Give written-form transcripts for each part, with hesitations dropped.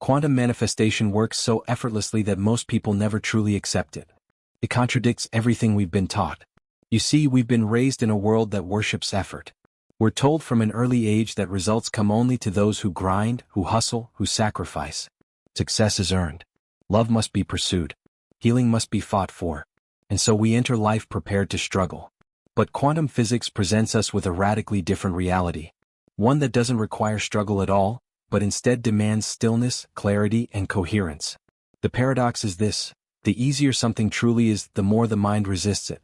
Quantum manifestation works so effortlessly that most people never truly accept it. It contradicts everything we've been taught. You see, we've been raised in a world that worships effort. We're told from an early age that results come only to those who grind, who hustle, who sacrifice. Success is earned. Love must be pursued. Healing must be fought for. And so we enter life prepared to struggle. But quantum physics presents us with a radically different reality. One that doesn't require struggle at all, but instead demands stillness, clarity, and coherence. The paradox is this: the easier something truly is, the more the mind resists it.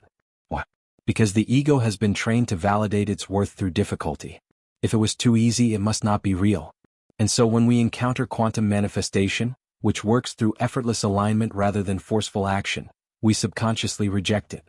Why? Because the ego has been trained to validate its worth through difficulty. If it was too easy, it must not be real. And so when we encounter quantum manifestation, which works through effortless alignment rather than forceful action, we subconsciously reject it.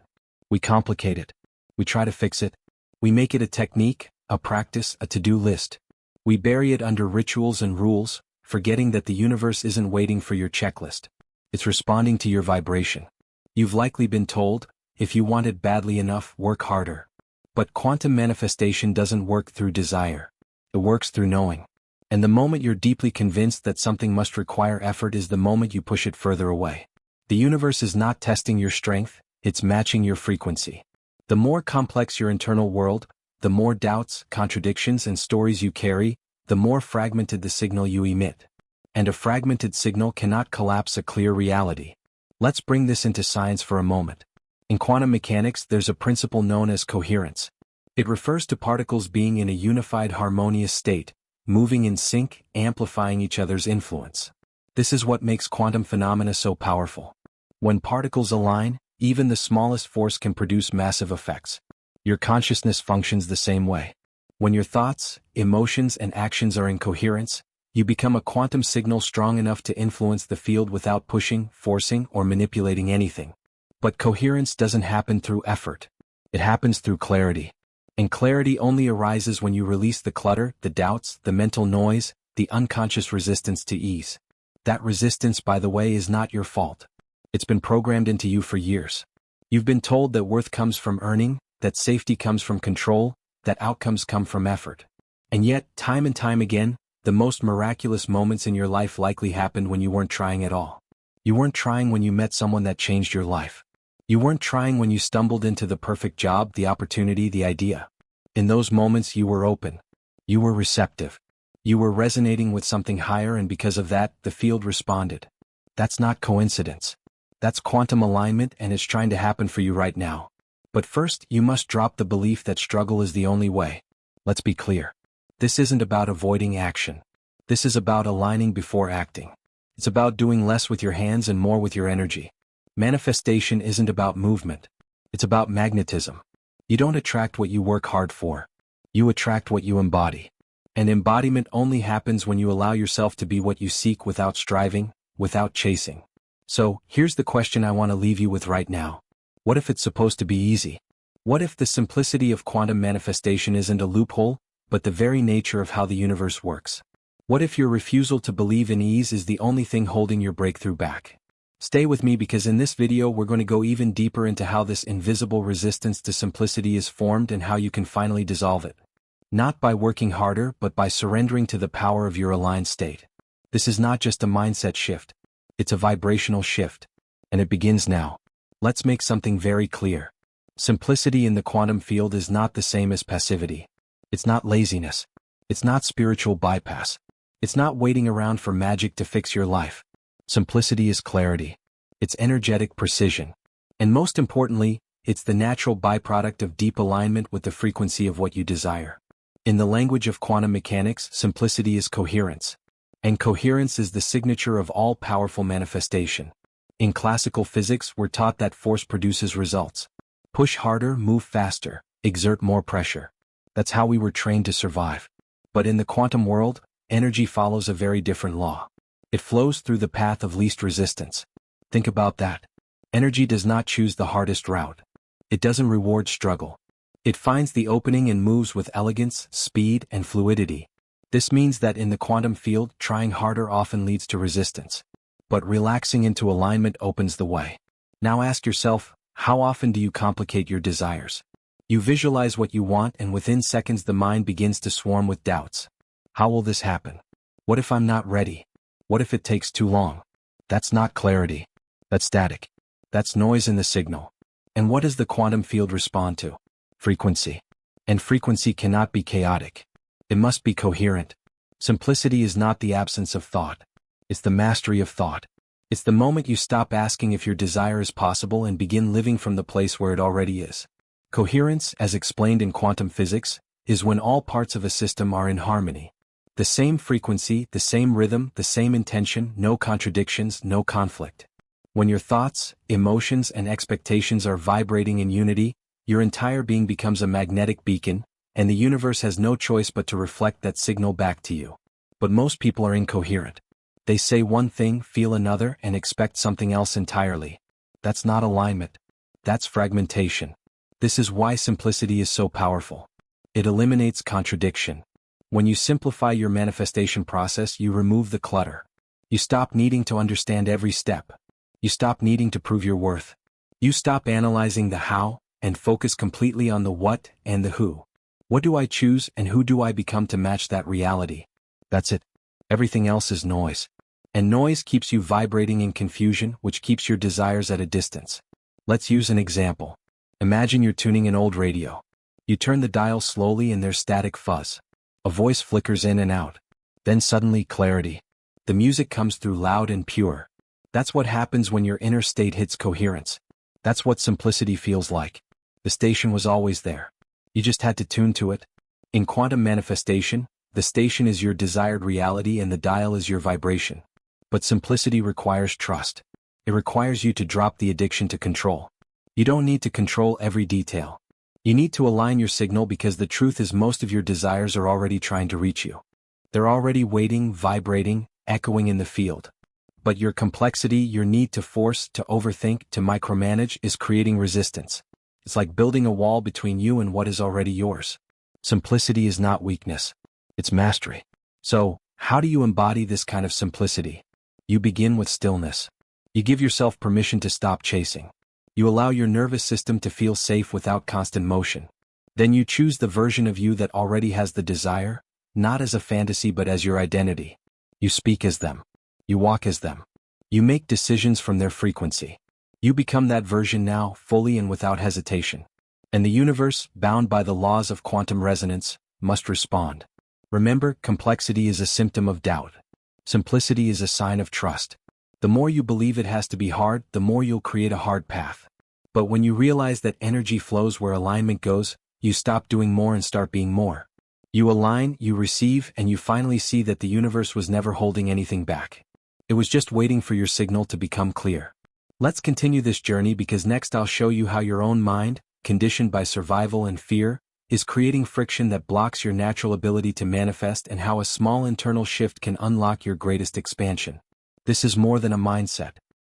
We complicate it. We try to fix it. We make it a technique, a practice, a to-do list. We bury it under rituals and rules, forgetting that the universe isn't waiting for your checklist. It's responding to your vibration. You've likely been told, if you want it badly enough, work harder. But quantum manifestation doesn't work through desire. It works through knowing. And the moment you're deeply convinced that something must require effort is the moment you push it further away. The universe is not testing your strength, it's matching your frequency. The more complex your internal world, the more doubts, contradictions, and stories you carry, the more fragmented the signal you emit. And a fragmented signal cannot collapse a clear reality. Let's bring this into science for a moment. In quantum mechanics, there's a principle known as coherence. It refers to particles being in a unified harmonious state, moving in sync, amplifying each other's influence. This is what makes quantum phenomena so powerful. When particles align, even the smallest force can produce massive effects. Your consciousness functions the same way. When your thoughts, emotions, and actions are in coherence, you become a quantum signal strong enough to influence the field without pushing, forcing, or manipulating anything. But coherence doesn't happen through effort. It happens through clarity. And clarity only arises when you release the clutter, the doubts, the mental noise, the unconscious resistance to ease. That resistance, by the way, is not your fault. It's been programmed into you for years. You've been told that worth comes from earning, that safety comes from control, that outcomes come from effort. And yet, time and time again, the most miraculous moments in your life likely happened when you weren't trying at all. You weren't trying when you met someone that changed your life. You weren't trying when you stumbled into the perfect job, the opportunity, the idea. In those moments you were open. You were receptive. You were resonating with something higher, and because of that, the field responded. That's not coincidence. That's quantum alignment, and it's trying to happen for you right now. But first, you must drop the belief that struggle is the only way. Let's be clear. This isn't about avoiding action. This is about aligning before acting. It's about doing less with your hands and more with your energy. Manifestation isn't about movement. It's about magnetism. You don't attract what you work hard for. You attract what you embody. And embodiment only happens when you allow yourself to be what you seek without striving, without chasing. So, here's the question I want to leave you with right now. What if it's supposed to be easy? What if the simplicity of quantum manifestation isn't a loophole, but the very nature of how the universe works? What if your refusal to believe in ease is the only thing holding your breakthrough back? Stay with me, because in this video we're going to go even deeper into how this invisible resistance to simplicity is formed and how you can finally dissolve it. Not by working harder, but by surrendering to the power of your aligned state. This is not just a mindset shift. It's a vibrational shift. And it begins now. Let's make something very clear. Simplicity in the quantum field is not the same as passivity. It's not laziness. It's not spiritual bypass. It's not waiting around for magic to fix your life. Simplicity is clarity. It's energetic precision. And most importantly, it's the natural byproduct of deep alignment with the frequency of what you desire. In the language of quantum mechanics, simplicity is coherence. And coherence is the signature of all powerful manifestation. In classical physics, we're taught that force produces results. Push harder, move faster, exert more pressure. That's how we were trained to survive. But in the quantum world, energy follows a very different law. It flows through the path of least resistance. Think about that. Energy does not choose the hardest route. It doesn't reward struggle. It finds the opening and moves with elegance, speed, and fluidity. This means that in the quantum field, trying harder often leads to resistance. But relaxing into alignment opens the way. Now ask yourself, how often do you complicate your desires? You visualize what you want, and within seconds the mind begins to swarm with doubts. How will this happen? What if I'm not ready? What if it takes too long? That's not clarity. That's static. That's noise in the signal. And what does the quantum field respond to? Frequency. And frequency cannot be chaotic. It must be coherent. Simplicity is not the absence of thought. It's the mastery of thought. It's the moment you stop asking if your desire is possible and begin living from the place where it already is. Coherence, as explained in quantum physics, is when all parts of a system are in harmony. The same frequency, the same rhythm, the same intention, no contradictions, no conflict. When your thoughts, emotions, and expectations are vibrating in unity, your entire being becomes a magnetic beacon, and the universe has no choice but to reflect that signal back to you. But most people are incoherent. They say one thing, feel another, and expect something else entirely. That's not alignment. That's fragmentation. This is why simplicity is so powerful. It eliminates contradiction. When you simplify your manifestation process, you remove the clutter. You stop needing to understand every step. You stop needing to prove your worth. You stop analyzing the how, and focus completely on the what and the who. What do I choose and who do I become to match that reality? That's it. Everything else is noise. And noise keeps you vibrating in confusion, which keeps your desires at a distance. Let's use an example. Imagine you're tuning an old radio. You turn the dial slowly and there's static fuzz. A voice flickers in and out. Then suddenly clarity. The music comes through loud and pure. That's what happens when your inner state hits coherence. That's what simplicity feels like. The station was always there. You just had to tune to it. In quantum manifestation, the station is your desired reality and the dial is your vibration. But simplicity requires trust. It requires you to drop the addiction to control. You don't need to control every detail. You need to align your signal because the truth is most of your desires are already trying to reach you. They're already waiting, vibrating, echoing in the field. But your complexity, your need to force, to overthink, to micromanage is creating resistance. It's like building a wall between you and what is already yours. Simplicity is not weakness. It's mastery. So, how do you embody this kind of simplicity? You begin with stillness. You give yourself permission to stop chasing. You allow your nervous system to feel safe without constant motion. Then you choose the version of you that already has the desire, not as a fantasy but as your identity. You speak as them. You walk as them. You make decisions from their frequency. You become that version now, fully and without hesitation. And the universe, bound by the laws of quantum resonance, must respond. Remember, complexity is a symptom of doubt. Simplicity is a sign of trust. The more you believe it has to be hard, the more you'll create a hard path. But when you realize that energy flows where alignment goes, you stop doing more and start being more. You align, you receive, and you finally see that the universe was never holding anything back. It was just waiting for your signal to become clear. Let's continue this journey because next I'll show you how your own mind, conditioned by survival and fear, is creating friction that blocks your natural ability to manifest and how a small internal shift can unlock your greatest expansion. This is more than a mindset.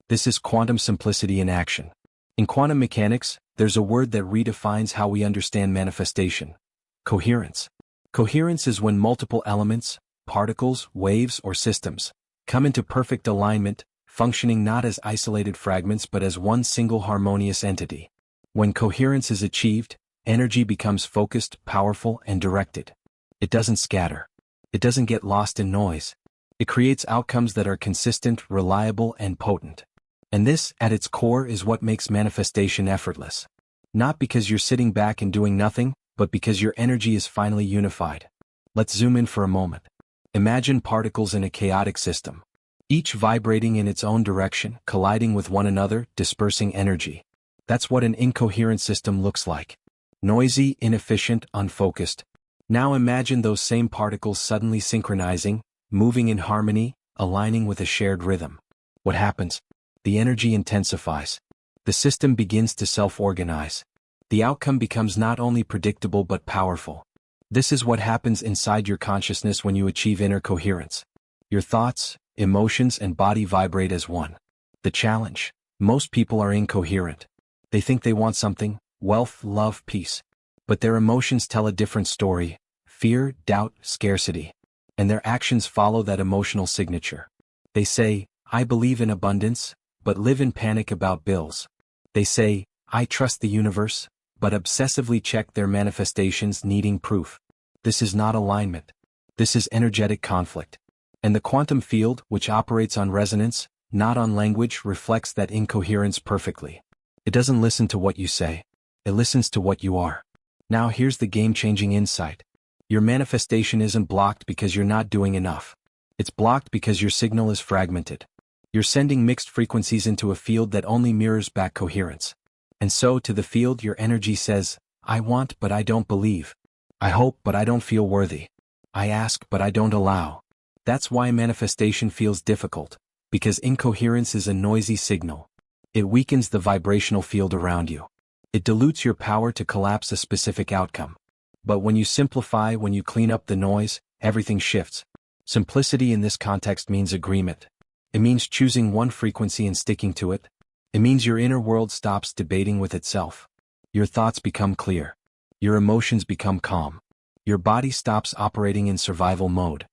This is quantum simplicity in action. In quantum mechanics, there's a word that redefines how we understand manifestation: coherence. Coherence is when multiple elements, particles, waves, or systems come into perfect alignment, functioning not as isolated fragments but as one single harmonious entity. When coherence is achieved, energy becomes focused, powerful, and directed. It doesn't scatter. It doesn't get lost in noise. It creates outcomes that are consistent, reliable, and potent. And this, at its core, is what makes manifestation effortless. Not because you're sitting back and doing nothing, but because your energy is finally unified. Let's zoom in for a moment. Imagine particles in a chaotic system, each vibrating in its own direction, colliding with one another, dispersing energy. That's what an incoherent system looks like. Noisy, inefficient, unfocused. Now imagine those same particles suddenly synchronizing, moving in harmony, aligning with a shared rhythm. What happens? The energy intensifies. The system begins to self-organize. The outcome becomes not only predictable but powerful. This is what happens inside your consciousness when you achieve inner coherence. Your thoughts, emotions, and body vibrate as one. The challenge: most people are incoherent. They think they want something: wealth, love, peace. But their emotions tell a different story: fear, doubt, scarcity. And their actions follow that emotional signature. They say, "I believe in abundance," but live in panic about bills. They say, "I trust the universe," but obsessively check their manifestations needing proof. This is not alignment. This is energetic conflict. And the quantum field, which operates on resonance, not on language, reflects that incoherence perfectly. It doesn't listen to what you say. It listens to what you are. Now here's the game-changing insight. Your manifestation isn't blocked because you're not doing enough. It's blocked because your signal is fragmented. You're sending mixed frequencies into a field that only mirrors back coherence. And so, to the field, your energy says, I want, but I don't believe. I hope, but I don't feel worthy. I ask, but I don't allow. That's why manifestation feels difficult, because incoherence is a noisy signal. It weakens the vibrational field around you. It dilutes your power to collapse a specific outcome. But when you simplify, when you clean up the noise, everything shifts. Simplicity in this context means agreement. It means choosing one frequency and sticking to it. It means your inner world stops debating with itself. Your thoughts become clear. Your emotions become calm. Your body stops operating in survival mode.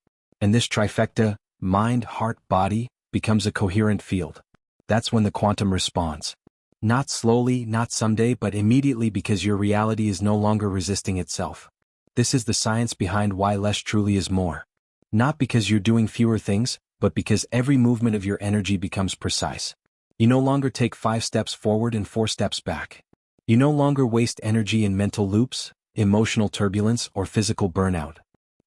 And this trifecta, mind, heart, body, becomes a coherent field. That's when the quantum responds. Not slowly, not someday, but immediately, because your reality is no longer resisting itself. This is the science behind why less truly is more. Not because you're doing fewer things, but because every movement of your energy becomes precise. You no longer take 5 steps forward and 4 steps back. You no longer waste energy in mental loops, emotional turbulence, or physical burnout.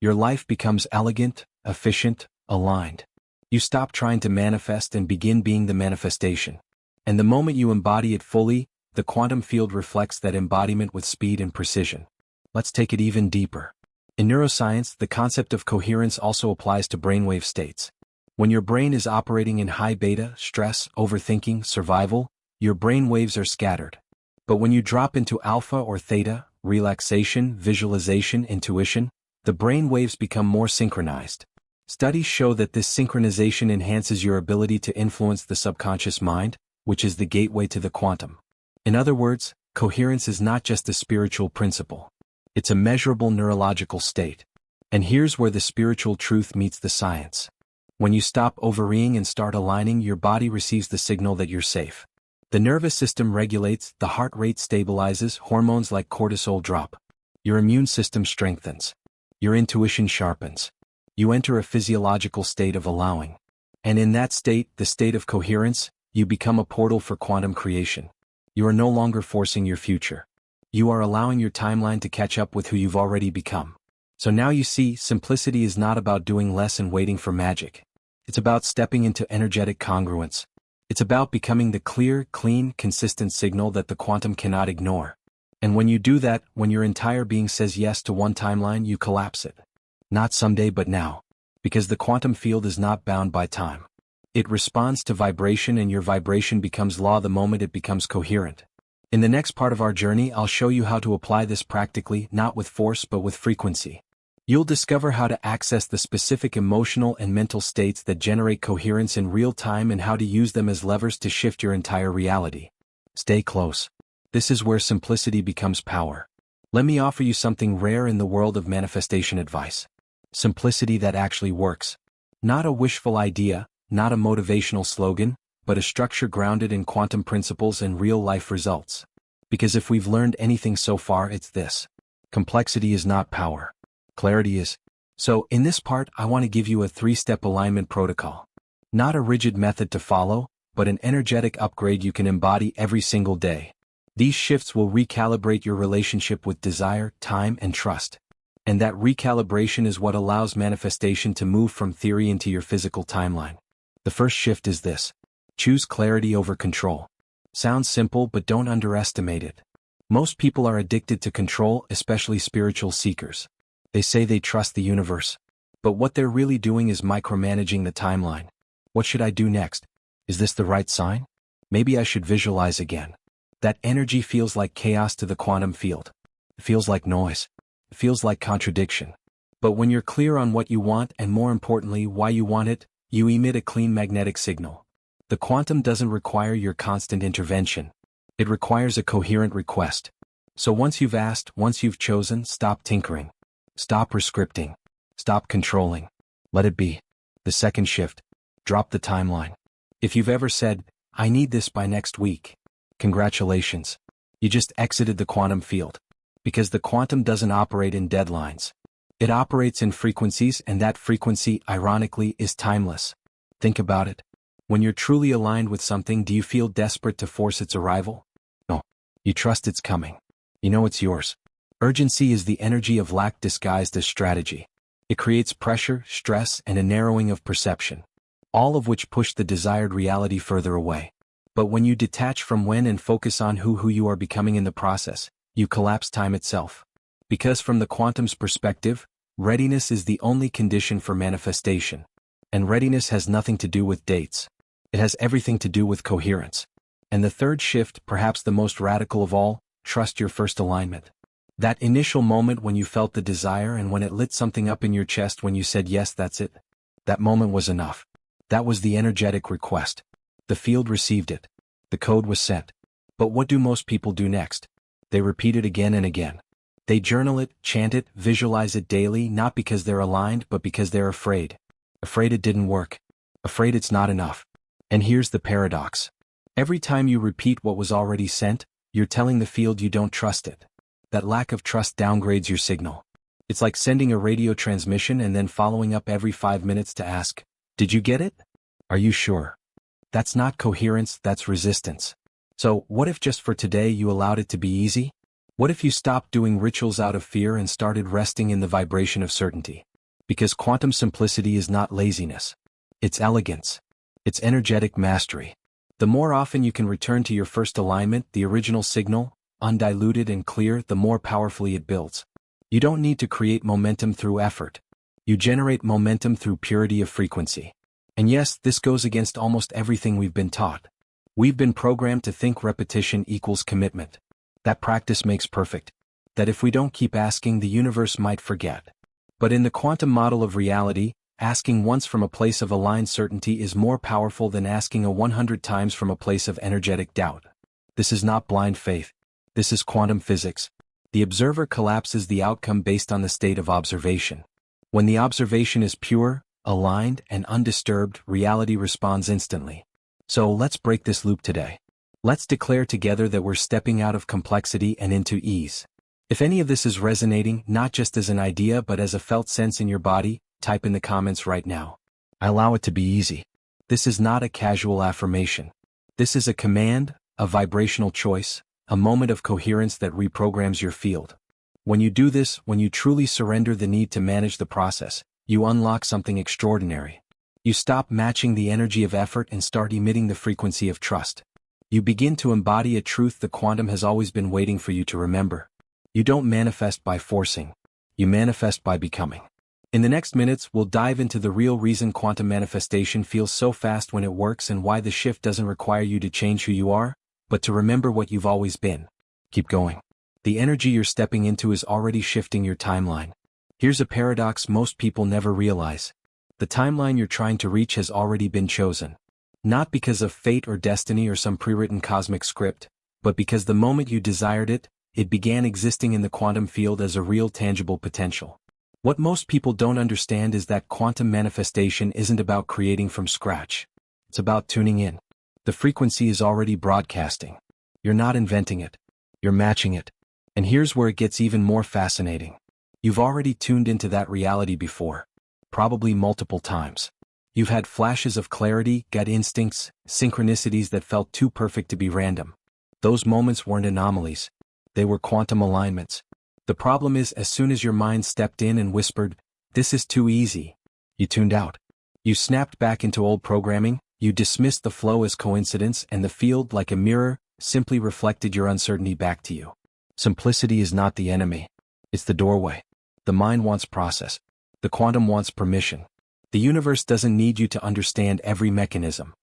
Your life becomes elegant, efficient, aligned. You stop trying to manifest and begin being the manifestation. And the moment you embody it fully, the quantum field reflects that embodiment with speed and precision. Let's take it even deeper. In neuroscience, the concept of coherence also applies to brainwave states. When your brain is operating in high beta, stress, overthinking, survival, your brain waves are scattered. But when you drop into alpha or theta, relaxation, visualization, intuition, the brain waves become more synchronized. Studies show that this synchronization enhances your ability to influence the subconscious mind, which is the gateway to the quantum. In other words, coherence is not just a spiritual principle. It's a measurable neurological state. And here's where the spiritual truth meets the science. When you stop overeating and start aligning, your body receives the signal that you're safe. The nervous system regulates, the heart rate stabilizes, hormones like cortisol drop. Your immune system strengthens. Your intuition sharpens. You enter a physiological state of allowing. And in that state, the state of coherence, you become a portal for quantum creation. You are no longer forcing your future. You are allowing your timeline to catch up with who you've already become. So now you see, simplicity is not about doing less and waiting for magic. It's about stepping into energetic congruence. It's about becoming the clear, clean, consistent signal that the quantum cannot ignore. And when you do that, when your entire being says yes to one timeline, you collapse it. Not someday, but now. Because the quantum field is not bound by time. It responds to vibration, and your vibration becomes law the moment it becomes coherent. In the next part of our journey, I'll show you how to apply this practically, not with force but with frequency. You'll discover how to access the specific emotional and mental states that generate coherence in real time and how to use them as levers to shift your entire reality. Stay close. This is where simplicity becomes power. Let me offer you something rare in the world of manifestation advice. Simplicity that actually works. Not a wishful idea, not a motivational slogan, but a structure grounded in quantum principles and real-life results. Because if we've learned anything so far, it's this. Complexity is not power. Clarity is. So, in this part, I want to give you a 3-step alignment protocol. Not a rigid method to follow, but an energetic upgrade you can embody every single day. These shifts will recalibrate your relationship with desire, time, and trust. And that recalibration is what allows manifestation to move from theory into your physical timeline. The first shift is this. Choose clarity over control. Sounds simple, but don't underestimate it. Most people are addicted to control, especially spiritual seekers. They say they trust the universe. But what they're really doing is micromanaging the timeline. What should I do next? Is this the right sign? Maybe I should visualize again. That energy feels like chaos to the quantum field. It feels like noise. It feels like contradiction. But when you're clear on what you want and, more importantly, why you want it, you emit a clean magnetic signal. The quantum doesn't require your constant intervention. It requires a coherent request. So once you've asked, once you've chosen, stop tinkering. Stop prescripting. Stop controlling. Let it be. The second shift. Drop the timeline. If you've ever said, I need this by next week, congratulations. You just exited the quantum field. Because the quantum doesn't operate in deadlines. It operates in frequencies, and that frequency, ironically, is timeless. Think about it. When you're truly aligned with something, do you feel desperate to force its arrival? No. You trust it's coming. You know it's yours. Urgency is the energy of lack disguised as strategy. It creates pressure, stress, and a narrowing of perception, all of which push the desired reality further away. But when you detach from when and focus on who you are becoming in the process, you collapse time itself. Because from the quantum's perspective, readiness is the only condition for manifestation. And readiness has nothing to do with dates. It has everything to do with coherence. And the third shift, perhaps the most radical of all, trust your first alignment. That initial moment when you felt the desire and when it lit something up in your chest when you said yes, that's it. That moment was enough. That was the energetic request. The field received it. The code was sent. But what do most people do next? They repeat it again and again. They journal it, chant it, visualize it daily, not because they're aligned, but because they're afraid. Afraid it didn't work. Afraid it's not enough. And here's the paradox. Every time you repeat what was already sent, you're telling the field you don't trust it. That lack of trust downgrades your signal. It's like sending a radio transmission and then following up every 5 minutes to ask, "Did you get it? Are you sure?" That's not coherence, that's resistance. So, what if just for today you allowed it to be easy? What if you stopped doing rituals out of fear and started resting in the vibration of certainty? Because quantum simplicity is not laziness. It's elegance. It's energetic mastery. The more often you can return to your first alignment, the original signal, undiluted and clear, the more powerfully it builds. You don't need to create momentum through effort. You generate momentum through purity of frequency. And yes, this goes against almost everything we've been taught. We've been programmed to think repetition equals commitment. That practice makes perfect. That if we don't keep asking, the universe might forget. But in the quantum model of reality, asking once from a place of aligned certainty is more powerful than asking 100 times from a place of energetic doubt. This is not blind faith. This is quantum physics. The observer collapses the outcome based on the state of observation. When the observation is pure, aligned, and undisturbed, reality responds instantly. So let's break this loop today. Let's declare together that we're stepping out of complexity and into ease. If any of this is resonating, not just as an idea but as a felt sense in your body, type in the comments right now. I allow it to be easy. This is not a casual affirmation. This is a command, a vibrational choice, a moment of coherence that reprograms your field. When you do this, when you truly surrender the need to manage the process, you unlock something extraordinary. You stop matching the energy of effort and start emitting the frequency of trust. You begin to embody a truth the quantum has always been waiting for you to remember. You don't manifest by forcing. You manifest by becoming. In the next minutes, we'll dive into the real reason quantum manifestation feels so fast when it works and why the shift doesn't require you to change who you are, but to remember what you've always been. Keep going. The energy you're stepping into is already shifting your timeline. Here's a paradox most people never realize. The timeline you're trying to reach has already been chosen. Not because of fate or destiny or some pre-written cosmic script, but because the moment you desired it, it began existing in the quantum field as a real tangible potential. What most people don't understand is that quantum manifestation isn't about creating from scratch. It's about tuning in. The frequency is already broadcasting. You're not inventing it. You're matching it. And here's where it gets even more fascinating. You've already tuned into that reality before. Probably multiple times. You've had flashes of clarity, gut instincts, synchronicities that felt too perfect to be random. Those moments weren't anomalies. They were quantum alignments. The problem is, as soon as your mind stepped in and whispered, "This is too easy," you tuned out. You snapped back into old programming. You dismissed the flow as coincidence, and the field, like a mirror, simply reflected your uncertainty back to you. Simplicity is not the enemy. It's the doorway. The mind wants process. The quantum wants permission. The universe doesn't need you to understand every mechanism.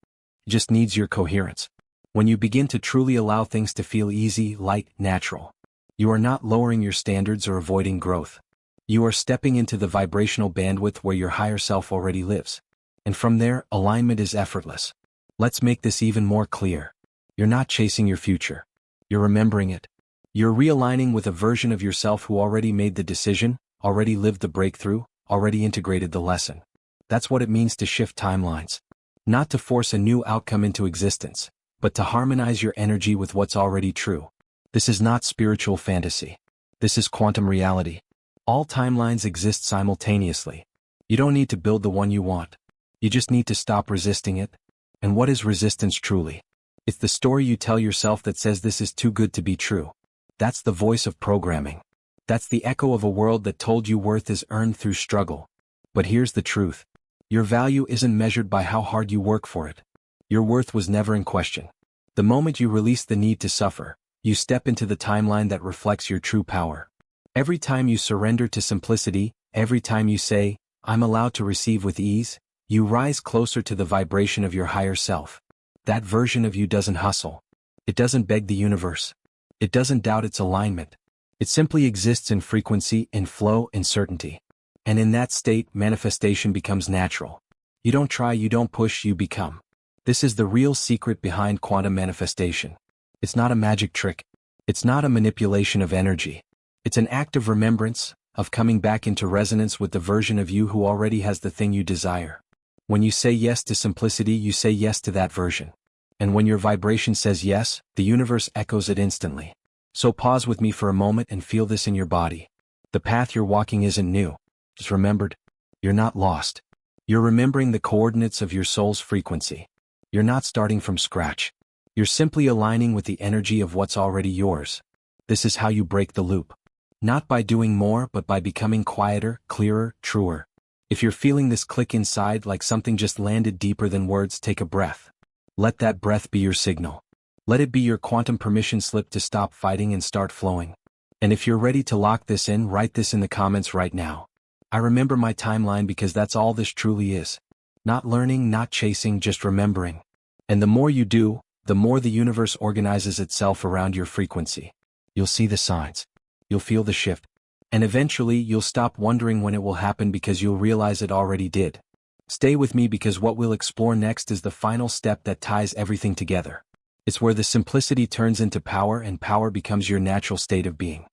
It just needs your coherence. When you begin to truly allow things to feel easy, light, natural, you are not lowering your standards or avoiding growth. You are stepping into the vibrational bandwidth where your higher self already lives. And from there, alignment is effortless. Let's make this even more clear. You're not chasing your future. You're remembering it. You're realigning with a version of yourself who already made the decision, already lived the breakthrough, already integrated the lesson. That's what it means to shift timelines. Not to force a new outcome into existence, but to harmonize your energy with what's already true. This is not spiritual fantasy. This is quantum reality. All timelines exist simultaneously. You don't need to build the one you want. You just need to stop resisting it. And what is resistance truly? It's the story you tell yourself that says this is too good to be true. That's the voice of programming. That's the echo of a world that told you worth is earned through struggle. But here's the truth. Your value isn't measured by how hard you work for it. Your worth was never in question. The moment you release the need to suffer, you step into the timeline that reflects your true power. Every time you surrender to simplicity, every time you say, I'm allowed to receive with ease, you rise closer to the vibration of your higher self. That version of you doesn't hustle. It doesn't beg the universe. It doesn't doubt its alignment. It simply exists in frequency, in flow, in certainty. And in that state, manifestation becomes natural. You don't try, you don't push, you become. This is the real secret behind quantum manifestation. It's not a magic trick. It's not a manipulation of energy. It's an act of remembrance, of coming back into resonance with the version of you who already has the thing you desire. When you say yes to simplicity, you say yes to that version. And when your vibration says yes, the universe echoes it instantly. So pause with me for a moment and feel this in your body. The path you're walking isn't new. Just remembered. You're not lost. You're remembering the coordinates of your soul's frequency. You're not starting from scratch. You're simply aligning with the energy of what's already yours. This is how you break the loop. Not by doing more, but by becoming quieter, clearer, truer. If you're feeling this click inside like something just landed deeper than words, take a breath. Let that breath be your signal. Let it be your quantum permission slip to stop fighting and start flowing. And if you're ready to lock this in, write this in the comments right now. I remember my timeline because that's all this truly is. Not learning, not chasing, just remembering. And the more you do, the more the universe organizes itself around your frequency. You'll see the signs. You'll feel the shift. And eventually, you'll stop wondering when it will happen because you'll realize it already did. Stay with me because what we'll explore next is the final step that ties everything together. It's where the simplicity turns into power and power becomes your natural state of being.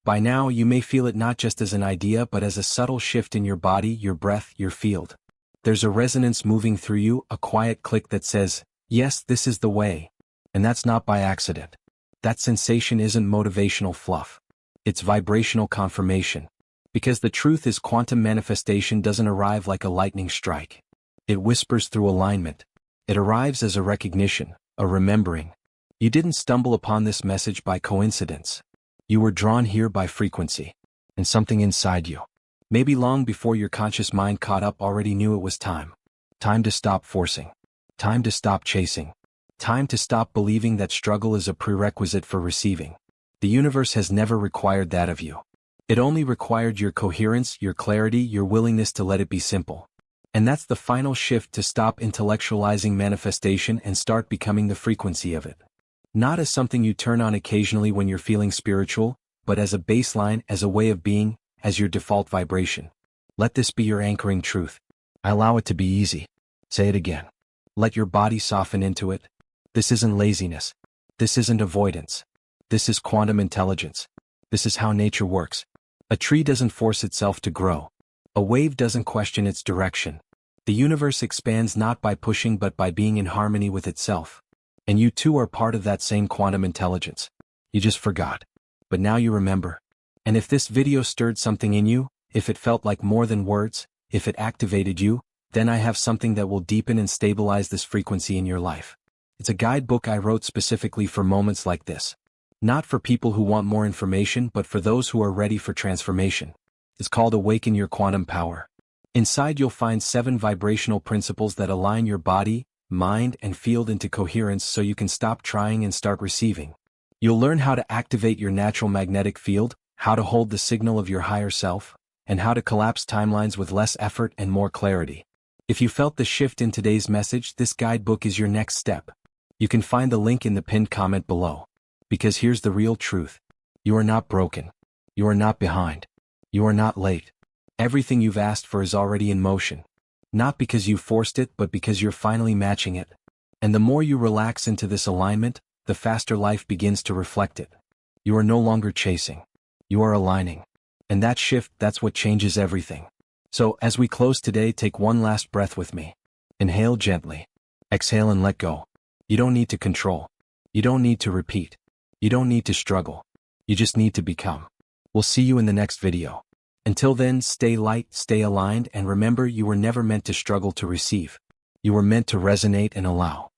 By now, you may feel it not just as an idea but as a subtle shift in your body, your breath, your field. There's a resonance moving through you, a quiet click that says, yes, this is the way. And that's not by accident. That sensation isn't motivational fluff. It's vibrational confirmation. Because the truth is quantum manifestation doesn't arrive like a lightning strike. It whispers through alignment. It arrives as a recognition, a remembering. You didn't stumble upon this message by coincidence. You were drawn here by frequency. And something inside you, maybe long before your conscious mind caught up, already knew it was time. Time to stop forcing. Time to stop chasing. Time to stop believing that struggle is a prerequisite for receiving. The universe has never required that of you. It only required your coherence, your clarity, your willingness to let it be simple. And that's the final shift, to stop intellectualizing manifestation and start becoming the frequency of it. Not as something you turn on occasionally when you're feeling spiritual, but as a baseline, as a way of being, as your default vibration. Let this be your anchoring truth. I allow it to be easy. Say it again. Let your body soften into it. This isn't laziness. This isn't avoidance. This is quantum intelligence. This is how nature works. A tree doesn't force itself to grow. A wave doesn't question its direction. The universe expands not by pushing but by being in harmony with itself. And you too are part of that same quantum intelligence. You just forgot. But now you remember. And if this video stirred something in you, if it felt like more than words, if it activated you, then I have something that will deepen and stabilize this frequency in your life. It's a guidebook I wrote specifically for moments like this. Not for people who want more information, but for those who are ready for transformation. It's called Awaken Your Quantum Power. Inside you'll find 7 vibrational principles that align your body, mind, and field into coherence so you can stop trying and start receiving. You'll learn how to activate your natural magnetic field, how to hold the signal of your higher self, and how to collapse timelines with less effort and more clarity. If you felt the shift in today's message, this guidebook is your next step. You can find the link in the pinned comment below. Because here's the real truth. You are not broken. You are not behind. You are not late. Everything you've asked for is already in motion. Not because you forced it, but because you're finally matching it. And the more you relax into this alignment, the faster life begins to reflect it. You are no longer chasing. You are aligning. And that shift, that's what changes everything. So, as we close today, take one last breath with me. Inhale gently. Exhale and let go. You don't need to control. You don't need to repeat. You don't need to struggle. You just need to become. We'll see you in the next video. Until then, stay light, stay aligned, and remember, you were never meant to struggle to receive. You were meant to resonate and allow.